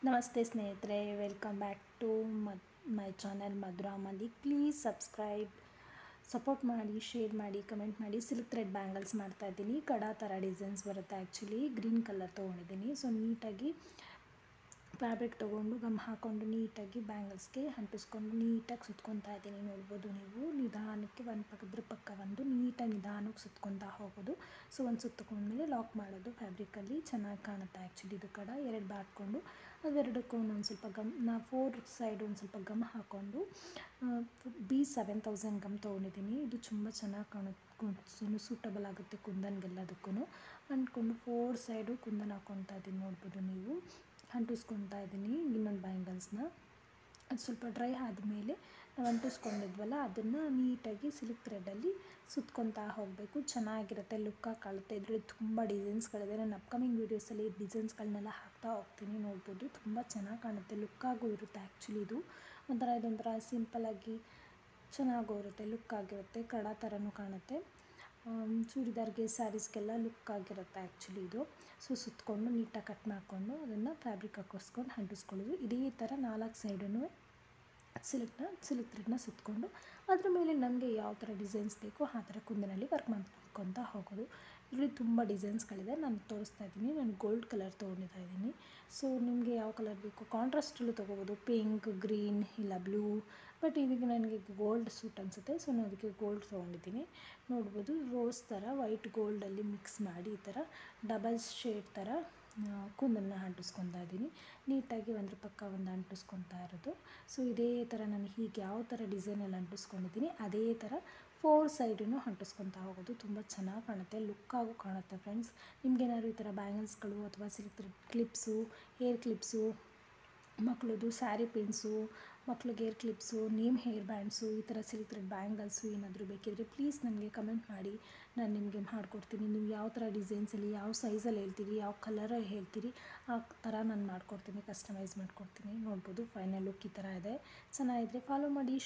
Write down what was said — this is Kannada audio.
ನಮಸ್ತೆ ಸ್ನೇಹಿತರೆ, welcome back to my channel Madhura Mallik. Please support ಮಾಡಿ, ಶೇರ್ ಮಾಡಿ, ಕಮೆಂಟ್ ಮಾಡಿ. ಸಿಲ್ಕ್ ಥ್ರೆಡ್ ಬ್ಯಾಂಗಲ್ಸ್ ಮಾಡ್ತಾಯಿದ್ದೀನಿ. ಕಡ ಥರ ಡಿಸೈನ್ಸ್ ಬರುತ್ತೆ. ಆ್ಯಕ್ಚುಲಿ ಗ್ರೀನ್ ಕಲರ್ ತೊಗೊಂಡಿದ್ದೀನಿ. ಸೊ ನೀಟಾಗಿ ಫ್ಯಾಬ್ರಿಕ್ ತೊಗೊಂಡು ಗಮ್ ಹಾಕ್ಕೊಂಡು ನೀಟಾಗಿ ಬ್ಯಾಂಗಲ್ಸ್ಗೆ ಅಂಟಿಸ್ಕೊಂಡು ನೀಟಾಗಿ ಸುತ್ಕೊತಾ ಇದ್ದೀನಿ. ನೋಡ್ಬೋದು ನೀವು, ನಿಧಾನಕ್ಕೆ ಅದ್ರ ಪಕ್ಕ ಒಂದು ನೀಟಾಗಿ ನಿಧಾನಕ್ಕೆ ಸುತ್ಕೊತಾ ಹೋಗೋದು. ಸೊ ಒಂದು ಸುತ್ತಕೊಂಡ್ಮೇಲೆ ಲಾಕ್ ಮಾಡೋದು ಫ್ಯಾಬ್ರಿಕಲ್ಲಿ. ಚೆನ್ನಾಗಿ ಕಾಣುತ್ತೆ ಆ್ಯಕ್ಚುಲಿ. ಇದು ಕಡ ಎರಡು ಬಾಟ್ಕೊಂಡು ಅವೆರಡಕ್ಕೂ ಒಂದು ಸ್ವಲ್ಪ ನಾ 4 ಸೈಡ್ ಒಂದು ಸ್ವಲ್ಪ ಗಮ್ ಹಾಕ್ಕೊಂಡು B7000 ಗಮ್ ತೊಗೊಂಡಿದ್ದೀನಿ. ಇದು ತುಂಬ ಚೆನ್ನಾಗಿ ಕಾಣುತ್ತೆ, ಸೂಟಬಲ್ ಆಗುತ್ತೆ ಕುಂದನ್ಗೆಲ್ಲದಕ್ಕೂ ಅಂದ್ಕೊಂಡು 4 ಸೈಡು ಕುಂದನ್ ಹಾಕ್ಕೊತಾ ಇದ್ದೀನಿ. ನೋಡ್ಬೋದು ನೀವು, ಅಂಟಿಸ್ಕೊತಾ ಇದ್ದೀನಿ ಇನ್ನೊಂದು ಬ್ಯಾಂಗಲ್ಸ್ನ. ಅದು ಸ್ವಲ್ಪ ಡ್ರೈ ಆದಮೇಲೆ ನಾವು ಅಂಟಿಸ್ಕೊಂಡಿದ್ವಲ್ಲ ಅದನ್ನು ನೀಟಾಗಿ ಸಿಲ್ಕ್ ಥ್ರೆಡ್ಡಲ್ಲಿ ಸುತ್ಕೊತಾ ಹೋಗಬೇಕು. ಚೆನ್ನಾಗಿರುತ್ತೆ, ಲುಕ್ಕಾಗಿ ಕಾಣುತ್ತೆ. ಇದರಲ್ಲಿ ತುಂಬ ಡಿಸೈನ್ಸ್ಗಳಿದೆ. ನಾನು ಅಪ್ಕಮಿಂಗ್ ವೀಡಿಯೋಸಲ್ಲಿ ಡಿಸೈನ್ಸ್ಗಳನ್ನೆಲ್ಲ ಹಾಕ್ತಾ ಹೋಗ್ತೀನಿ. ನೋಡ್ಬೋದು, ತುಂಬ ಚೆನ್ನಾಗಿ ಕಾಣುತ್ತೆ, ಲುಕ್ಕಾಗೂ ಇರುತ್ತೆ. ಆ್ಯಕ್ಚುಲಿ ಇದೊಂಥರ ಸಿಂಪಲಾಗಿ ಚೆನ್ನಾಗೂ ಇರುತ್ತೆ, ಲುಕ್ಕಾಗಿರುತ್ತೆ. ಕಡ ಥರನೂ ಕಾಣುತ್ತೆ. ಚೂಡಿದಾರ್ಗೆ, ಸ್ಯಾರೀಸ್ಗೆಲ್ಲ ಲುಕ್ಕಾಗಿರುತ್ತೆ ಆ್ಯಕ್ಚುಲಿ ಇದು. ಸೊ ಸುತ್ತಕೊಂಡು ನೀಟಾಗಿ ಕಟ್ ಮಾಡಿಕೊಂಡು ಅದನ್ನು ಫ್ಯಾಬ್ರಿಕ್ ಹಾಕಿಸ್ಕೊಂಡು ಅಂಟಿಸ್ಕೊಳ್ಳೋದು. ಇದೇ ಥರ 4 ಸೈಡೂ ಸಿಲ್ಕ್ ಥ್ರೆಡ್ನ ಸುತ್ತಕೊಂಡು ಅದ್ರ ಮೇಲೆ ನಮಗೆ ಯಾವ ಥರ ಡಿಸೈನ್ಸ್ ಬೇಕೋ ಆ ಥರ ಕುಂದನಲ್ಲಿ ವರ್ಕ್ ಮಾಡ್ಕೊತಾ ಹೋಗೋದು. ಇದರಲ್ಲಿ ತುಂಬ ಡಿಸೈನ್ಸ್ಗಳಿದೆ, ನಾನು ತೋರಿಸ್ತಾ ಇದ್ದೀನಿ. ನಾನು ಗೋಲ್ಡ್ ಕಲರ್ ತೊಗೊಂಡಿತಾ ಇದ್ದೀನಿ. ಸೊ ನಿಮಗೆ ಯಾವ ಕಲರ್ ಬೇಕು ಕಾಂಟ್ರಾಸ್ಟಲ್ಲೂ ತೊಗೋಬೋದು, ಪಿಂಕ್, ಗ್ರೀನ್ ಇಲ್ಲ ಬ್ಲೂ. ಬಟ್ ಇದಕ್ಕೆ ನನಗೆ ಗೋಲ್ಡ್ ಸೂಟ್ ಅನಿಸುತ್ತೆ. ಸೊ ನಾನು ಅದಕ್ಕೆ ಗೋಲ್ಡ್ ತೊಗೊಂಡಿದ್ದೀನಿ. ನೋಡ್ಬೋದು, ರೋಸ್ ಥರ ವೈಟ್ ಗೋಲ್ಡಲ್ಲಿ ಮಿಕ್ಸ್ ಮಾಡಿ ಈ ಥರ ಡಬಲ್ ಶೇಡ್ ಥರ ಕುಂದನ್ನು ಅಂಟಿಸ್ಕೊತಾ ಇದ್ದೀನಿ. ನೀಟಾಗಿ ಒಂದ್ರ ಪಕ್ಕ ಒಂದು ಅಂಟಿಸ್ಕೊತಾ ಇರೋದು. ಸೊ ಇದೇ ಥರ ನಾನು ಹೀಗೆ ಯಾವ ಥರ ಡಿಸೈನಲ್ಲಿ ಅಂಟಿಸ್ಕೊಂಡಿದ್ದೀನಿ ಅದೇ ಥರ 4 ಸೈಡೂ ಅಂಟಿಸ್ಕೊತಾ ಹೋಗೋದು. ತುಂಬ ಚೆನ್ನಾಗಿ ಕಾಣುತ್ತೆ, ಲುಕ್ಕಾಗೂ ಕಾಣುತ್ತೆ ಫ್ರೆಂಡ್ಸ್. ನಿಮಗೇನಾದ್ರು ಈ ಥರ ಬ್ಯಾಂಗಲ್ಸ್ಗಳು ಅಥವಾ silk thread clips, hair clips, ಮಕ್ಕಳದು ಸ್ಯಾರಿ ಪಿನ್ಸು, ಮಕ್ಳಿಗೆ ಹೇರ್ ಕ್ಲಿಪ್ಸು, ಹೇರ್ ಬ್ಯಾಂಡ್ಸು, ಈ ಥರ ಸಿಲ್ಕ್ ಥ್ರೆಡ್ ಬ್ಯಾಂಗಲ್ಸು ಏನಾದರೂ ಬೇಕಿದ್ದರೆ ಪ್ಲೀಸ್ ನನಗೆ ಕಮೆಂಟ್ ಮಾಡಿ, ನಾನು ನಿಮಗೆ ಮಾಡಿಕೊಡ್ತೀನಿ. ನೀವು ಯಾವ ಥರ ಡಿಸೈನ್ಸಲ್ಲಿ, ಯಾವ ಸೈಜಲ್ಲಿ ಹೇಳ್ತೀರಿ, ಯಾವ ಕಲರಲ್ಲಿ ಹೇಳ್ತೀರಿ ಆ ಥರ ನಾನು ಮಾಡಿಕೊಡ್ತೀನಿ, ಕಸ್ಟಮೈಸ್ ಮಾಡಿಕೊಡ್ತೀನಿ. ನೋಡ್ಬೋದು, ಫೈನಲ್ ಲುಕ್ ಈ ಥರ ಇದೆ. ಚೆನ್ನಾಗಿದ್ರೆ ಫಾಲೋ ಮಾಡಿ.